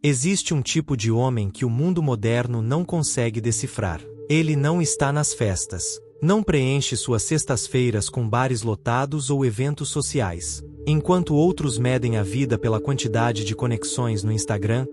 Existe um tipo de homem que o mundo moderno não consegue decifrar. Ele não está nas festas. Não preenche suas sextas-feiras com bares lotados ou eventos sociais. Enquanto outros medem a vida pela quantidade de conexões no Instagram,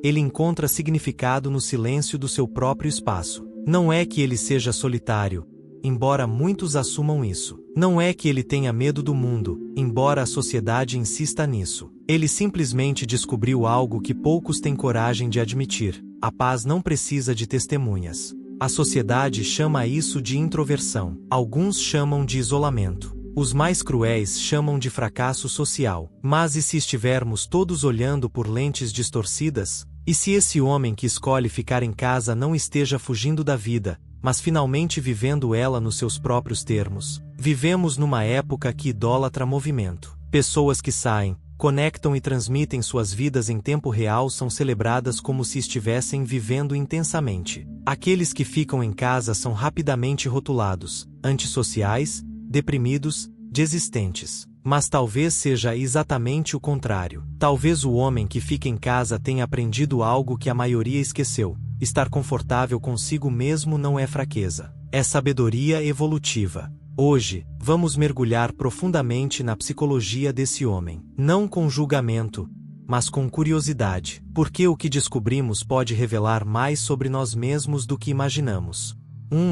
ele encontra significado no silêncio do seu próprio espaço. Não é que ele seja solitário, embora muitos assumam isso. Não é que ele tenha medo do mundo, embora a sociedade insista nisso. Ele simplesmente descobriu algo que poucos têm coragem de admitir: a paz não precisa de testemunhas. A sociedade chama isso de introversão. Alguns chamam de isolamento. Os mais cruéis chamam de fracasso social. Mas e se estivermos todos olhando por lentes distorcidas? E se esse homem que escolhe ficar em casa não esteja fugindo da vida, mas finalmente vivendo ela nos seus próprios termos? Vivemos numa época que idolatra movimento. Pessoas que saem, conectam e transmitem suas vidas em tempo real são celebradas como se estivessem vivendo intensamente. Aqueles que ficam em casa são rapidamente rotulados antissociais, deprimidos, desistentes. Mas talvez seja exatamente o contrário. Talvez o homem que fica em casa tenha aprendido algo que a maioria esqueceu: estar confortável consigo mesmo não é fraqueza, é sabedoria evolutiva. Hoje, vamos mergulhar profundamente na psicologia desse homem, não com julgamento, mas com curiosidade, porque o que descobrimos pode revelar mais sobre nós mesmos do que imaginamos.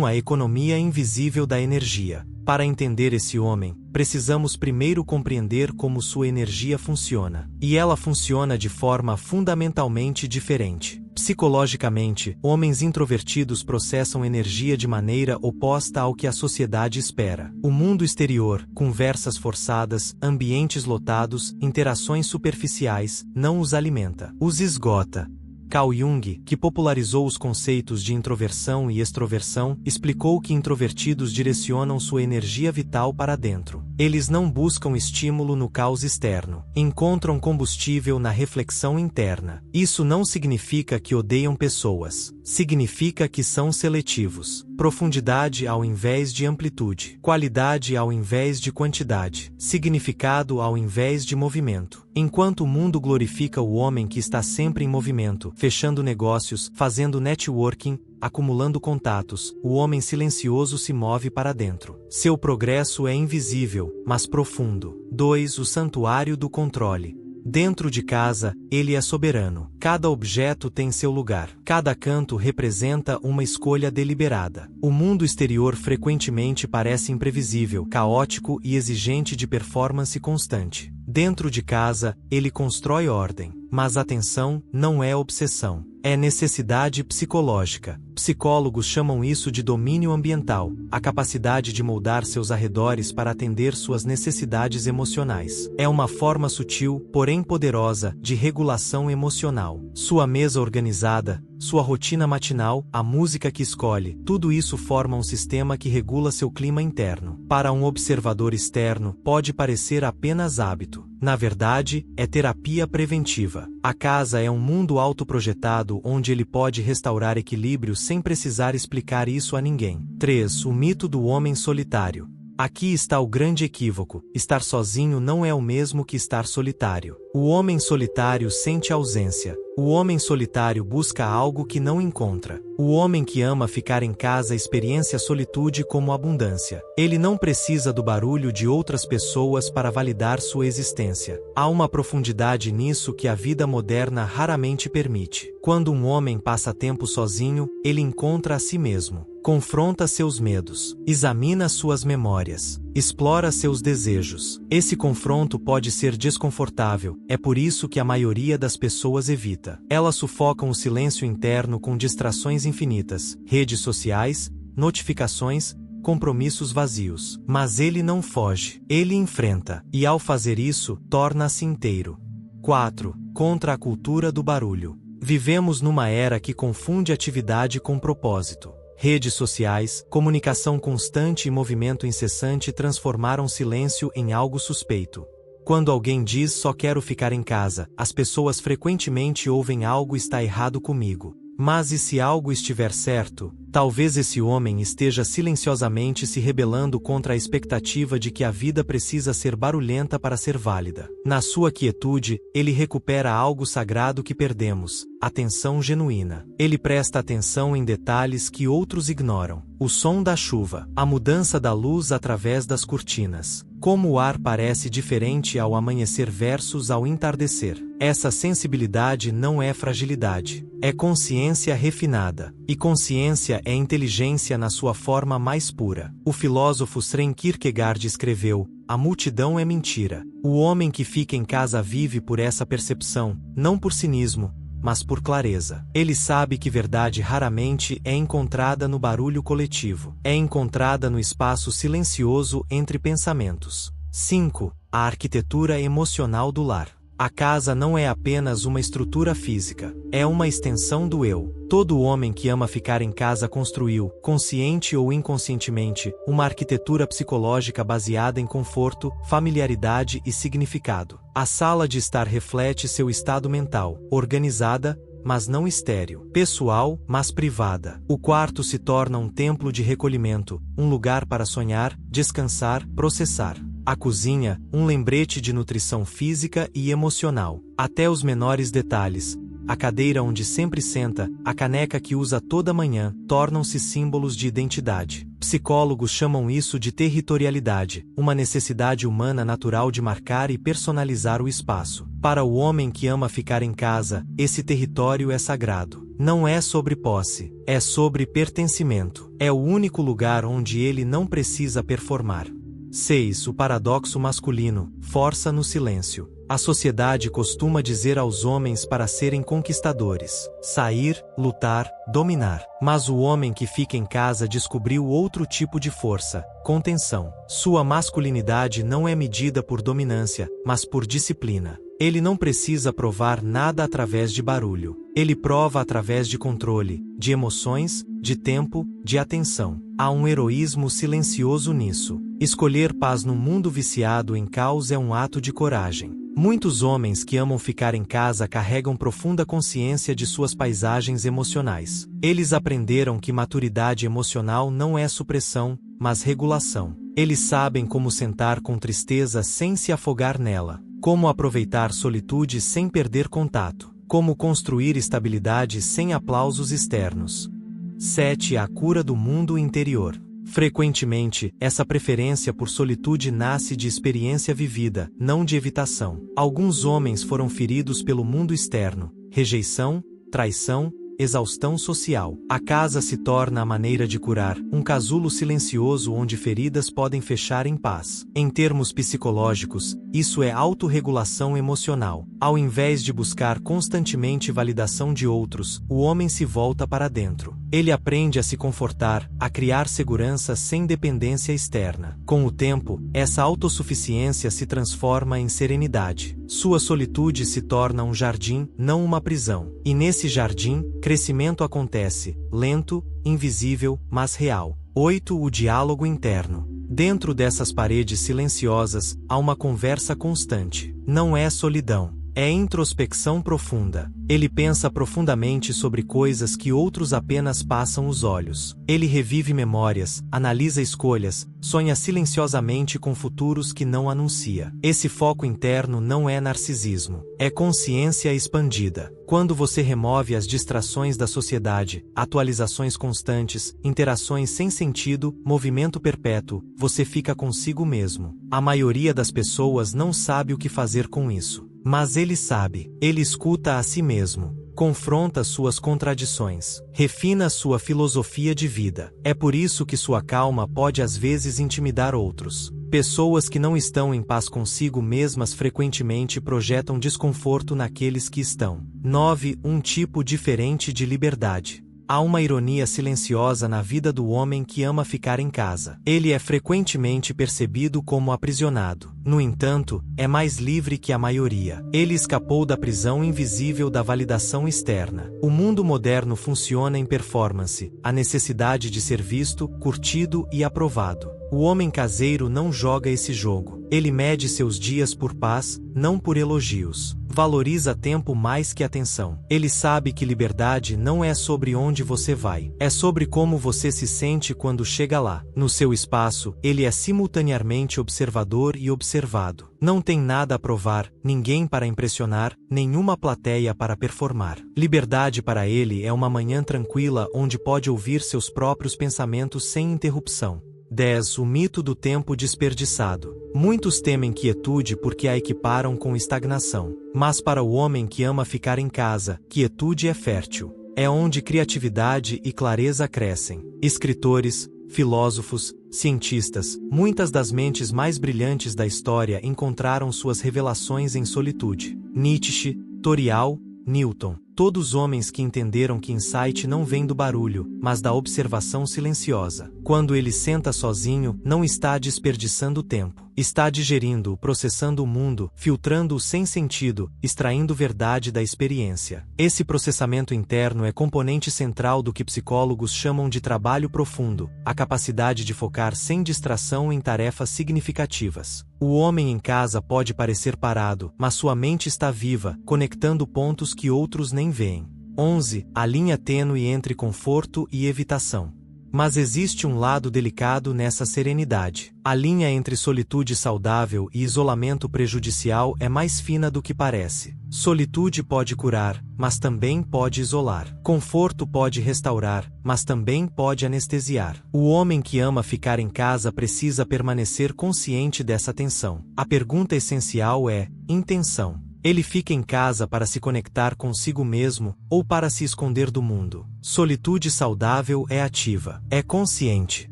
A economia invisível da energia. Para entender esse homem, precisamos primeiro compreender como sua energia funciona. E ela funciona de forma fundamentalmente diferente. Psicologicamente, homens introvertidos processam energia de maneira oposta ao que a sociedade espera. O mundo exterior, conversas forçadas, ambientes lotados, interações superficiais, não os alimenta, os esgota. Carl Jung, que popularizou os conceitos de introversão e extroversão, explicou que introvertidos direcionam sua energia vital para dentro. Eles não buscam estímulo no caos externo. Encontram combustível na reflexão interna. Isso não significa que odeiam pessoas. Significa que são seletivos. Profundidade ao invés de amplitude. Qualidade ao invés de quantidade. Significado ao invés de movimento. Enquanto o mundo glorifica o homem que está sempre em movimento, fechando negócios, fazendo networking, acumulando contatos, o homem silencioso se move para dentro. Seu progresso é invisível, mas profundo. 2. O santuário do controle. Dentro de casa, ele é soberano. Cada objeto tem seu lugar. Cada canto representa uma escolha deliberada. O mundo exterior frequentemente parece imprevisível, caótico e exigente de performance constante. Dentro de casa, ele constrói ordem. Mas atenção, não é obsessão. É necessidade psicológica. Psicólogos chamam isso de domínio ambiental, a capacidade de moldar seus arredores para atender suas necessidades emocionais. É uma forma sutil, porém poderosa, de regulação emocional. Sua mesa organizada, sua rotina matinal, a música que escolhe, tudo isso forma um sistema que regula seu clima interno. Para um observador externo, pode parecer apenas hábito. Na verdade, é terapia preventiva. A casa é um mundo autoprojetado onde ele pode restaurar equilíbrio sem precisar explicar isso a ninguém. 3. O mito do homem solitário. Aqui está o grande equívoco: estar sozinho não é o mesmo que estar solitário. O homem solitário sente ausência. O homem solitário busca algo que não encontra. O homem que ama ficar em casa experiencia a solitude como abundância. Ele não precisa do barulho de outras pessoas para validar sua existência. Há uma profundidade nisso que a vida moderna raramente permite. Quando um homem passa tempo sozinho, ele encontra a si mesmo. Confronta seus medos, examina suas memórias, explora seus desejos. Esse confronto pode ser desconfortável, é por isso que a maioria das pessoas evita. Elas sufocam o silêncio interno com distrações infinitas, redes sociais, notificações, compromissos vazios. Mas ele não foge, ele enfrenta, e ao fazer isso, torna-se inteiro. 4. Contra a cultura do barulho. Vivemos numa era que confunde atividade com propósito. Redes sociais, comunicação constante e movimento incessante transformaram silêncio em algo suspeito. Quando alguém diz "só quero ficar em casa", as pessoas frequentemente ouvem "algo está errado comigo". Mas e se algo estiver certo? Talvez esse homem esteja silenciosamente se rebelando contra a expectativa de que a vida precisa ser barulhenta para ser válida. Na sua quietude, ele recupera algo sagrado que perdemos: atenção genuína. Ele presta atenção em detalhes que outros ignoram. O som da chuva, a mudança da luz através das cortinas, como o ar parece diferente ao amanhecer versus ao entardecer. Essa sensibilidade não é fragilidade, é consciência refinada. E consciência é inteligência na sua forma mais pura. O filósofo Søren Kierkegaard escreveu: a multidão é mentira. O homem que fica em casa vive por essa percepção, não por cinismo, mas por clareza. Ele sabe que verdade raramente é encontrada no barulho coletivo. É encontrada no espaço silencioso entre pensamentos. 5. A arquitetura emocional do lar. A casa não é apenas uma estrutura física, é uma extensão do eu. Todo homem que ama ficar em casa construiu, consciente ou inconscientemente, uma arquitetura psicológica baseada em conforto, familiaridade e significado. A sala de estar reflete seu estado mental, organizada, mas não estéril, pessoal, mas privada. O quarto se torna um templo de recolhimento, um lugar para sonhar, descansar, processar. A cozinha, um lembrete de nutrição física e emocional. Até os menores detalhes, a cadeira onde sempre senta, a caneca que usa toda manhã, tornam-se símbolos de identidade. Psicólogos chamam isso de territorialidade, uma necessidade humana natural de marcar e personalizar o espaço. Para o homem que ama ficar em casa, esse território é sagrado. Não é sobre posse, é sobre pertencimento. É o único lugar onde ele não precisa performar. 6. O paradoxo masculino, força no silêncio. A sociedade costuma dizer aos homens para serem conquistadores, sair, lutar, dominar. Mas o homem que fica em casa descobriu outro tipo de força: contenção. Sua masculinidade não é medida por dominância, mas por disciplina. Ele não precisa provar nada através de barulho. Ele prova através de controle, de emoções, de tempo, de atenção. Há um heroísmo silencioso nisso. Escolher paz num mundo viciado em caos é um ato de coragem. Muitos homens que amam ficar em casa carregam profunda consciência de suas paisagens emocionais. Eles aprenderam que maturidade emocional não é supressão, mas regulação. Eles sabem como sentar com tristeza sem se afogar nela, como aproveitar solitude sem perder contato, como construir estabilidade sem aplausos externos. 7. A cura do mundo interior. Frequentemente, essa preferência por solitude nasce de experiência vivida, não de evitação. Alguns homens foram feridos pelo mundo externo: rejeição, traição, exaustão social. A casa se torna a maneira de curar, um casulo silencioso onde feridas podem fechar em paz. Em termos psicológicos, isso é autorregulação emocional. Ao invés de buscar constantemente validação de outros, o homem se volta para dentro. Ele aprende a se confortar, a criar segurança sem dependência externa. Com o tempo, essa autossuficiência se transforma em serenidade. Sua solitude se torna um jardim, não uma prisão. E nesse jardim, crescimento acontece, lento, invisível, mas real. 8. O diálogo interno. Dentro dessas paredes silenciosas, há uma conversa constante. Não é solidão. É introspecção profunda. Ele pensa profundamente sobre coisas que outros apenas passam os olhos. Ele revive memórias, analisa escolhas, sonha silenciosamente com futuros que não anuncia. Esse foco interno não é narcisismo, é consciência expandida. Quando você remove as distrações da sociedade, atualizações constantes, interações sem sentido, movimento perpétuo, você fica consigo mesmo. A maioria das pessoas não sabe o que fazer com isso. Mas ele sabe. Ele escuta a si mesmo, confronta suas contradições, refina sua filosofia de vida. É por isso que sua calma pode às vezes intimidar outros. Pessoas que não estão em paz consigo mesmas frequentemente projetam desconforto naqueles que estão. 9. Um tipo diferente de liberdade. Há uma ironia silenciosa na vida do homem que ama ficar em casa. Ele é frequentemente percebido como aprisionado. No entanto, é mais livre que a maioria. Ele escapou da prisão invisível da validação externa. O mundo moderno funciona em performance, a necessidade de ser visto, curtido e aprovado. O homem caseiro não joga esse jogo. Ele mede seus dias por paz, não por elogios. Valoriza tempo mais que atenção. Ele sabe que liberdade não é sobre onde você vai, é sobre como você se sente quando chega lá. No seu espaço, ele é simultaneamente observador e observado. Não tem nada a provar, ninguém para impressionar, nenhuma plateia para performar. Liberdade para ele é uma manhã tranquila onde pode ouvir seus próprios pensamentos sem interrupção. 10. O mito do tempo desperdiçado. Muitos temem quietude porque a equiparam com estagnação. Mas para o homem que ama ficar em casa, quietude é fértil. É onde criatividade e clareza crescem. Escritores, filósofos, cientistas, muitas das mentes mais brilhantes da história encontraram suas revelações em solitude. Nietzsche, Torial, Newton, todos homens que entenderam que insight não vem do barulho, mas da observação silenciosa. Quando ele senta sozinho, não está desperdiçando tempo. Está digerindo, processando o mundo, filtrando-o sem sentido, extraindo verdade da experiência. Esse processamento interno é componente central do que psicólogos chamam de trabalho profundo, a capacidade de focar sem distração em tarefas significativas. O homem em casa pode parecer parado, mas sua mente está viva, conectando pontos que outros nem veem. 11. A linha tênue entre conforto e evitação. Mas existe um lado delicado nessa serenidade. A linha entre solitude saudável e isolamento prejudicial é mais fina do que parece. Solitude pode curar, mas também pode isolar. Conforto pode restaurar, mas também pode anestesiar. O homem que ama ficar em casa precisa permanecer consciente dessa tensão. A pergunta essencial é: intenção. Ele fica em casa para se conectar consigo mesmo ou para se esconder do mundo. Solitude saudável é ativa, é consciente,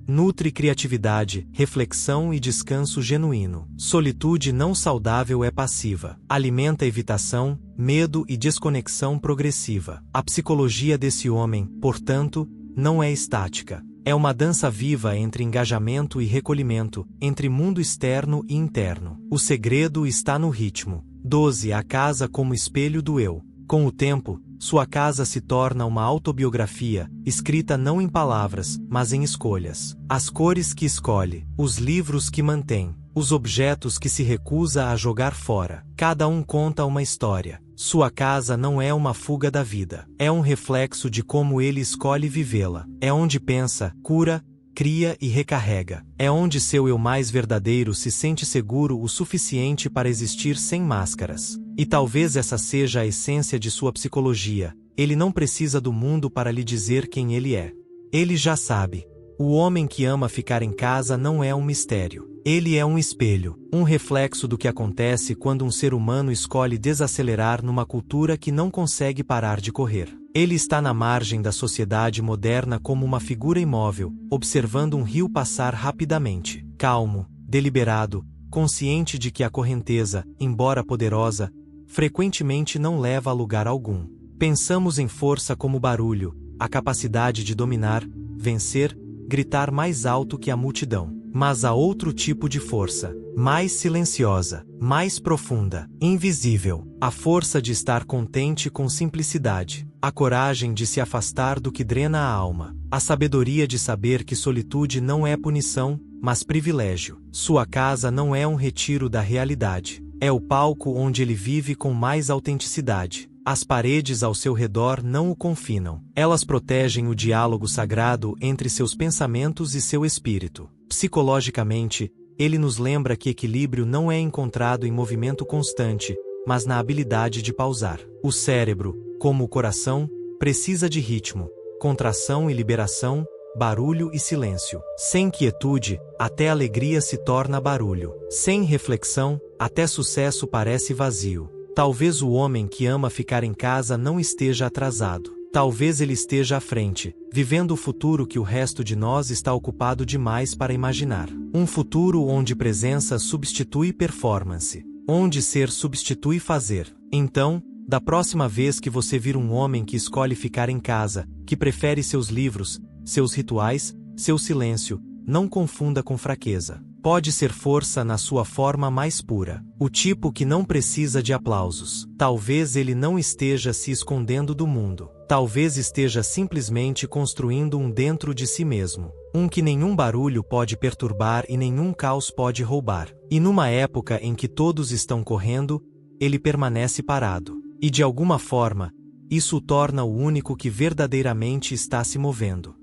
nutre criatividade, reflexão e descanso genuíno. Solitude não saudável é passiva, alimenta evitação, medo e desconexão progressiva. A psicologia desse homem, portanto, não é estática. É uma dança viva entre engajamento e recolhimento, entre mundo externo e interno. O segredo está no ritmo. 12. A casa como espelho do eu. Com o tempo, sua casa se torna uma autobiografia, escrita não em palavras, mas em escolhas. As cores que escolhe, os livros que mantém, os objetos que se recusa a jogar fora. Cada um conta uma história. Sua casa não é uma fuga da vida. É um reflexo de como ele escolhe vivê-la. É onde pensa, cura, cria e recarrega. É onde seu eu mais verdadeiro se sente seguro o suficiente para existir sem máscaras. E talvez essa seja a essência de sua psicologia. Ele não precisa do mundo para lhe dizer quem ele é. Ele já sabe. O homem que ama ficar em casa não é um mistério. Ele é um espelho, um reflexo do que acontece quando um ser humano escolhe desacelerar numa cultura que não consegue parar de correr. Ele está na margem da sociedade moderna como uma figura imóvel, observando um rio passar rapidamente, calmo, deliberado, consciente de que a correnteza, embora poderosa, frequentemente não leva a lugar algum. Pensamos em força como barulho, a capacidade de dominar, vencer, gritar mais alto que a multidão. Mas há outro tipo de força, mais silenciosa, mais profunda, invisível. A força de estar contente com simplicidade. A coragem de se afastar do que drena a alma. A sabedoria de saber que solitude não é punição, mas privilégio. Sua casa não é um retiro da realidade. É o palco onde ele vive com mais autenticidade. As paredes ao seu redor não o confinam. Elas protegem o diálogo sagrado entre seus pensamentos e seu espírito. Psicologicamente, ele nos lembra que equilíbrio não é encontrado em movimento constante, mas na habilidade de pausar. O cérebro, como o coração, precisa de ritmo, contração e liberação, barulho e silêncio. Sem quietude, até alegria se torna barulho. Sem reflexão, até sucesso parece vazio. Talvez o homem que ama ficar em casa não esteja atrasado. Talvez ele esteja à frente, vivendo o futuro que o resto de nós está ocupado demais para imaginar. Um futuro onde presença substitui performance. Onde ser substitui fazer. Então, da próxima vez que você vir um homem que escolhe ficar em casa, que prefere seus livros, seus rituais, seu silêncio, não confunda com fraqueza. pode ser força na sua forma mais pura. O tipo que não precisa de aplausos. Talvez ele não esteja se escondendo do mundo. Talvez esteja simplesmente construindo um dentro de si mesmo. Um que nenhum barulho pode perturbar e nenhum caos pode roubar. E numa época em que todos estão correndo, ele permanece parado. E de alguma forma, isso o torna o único que verdadeiramente está se movendo.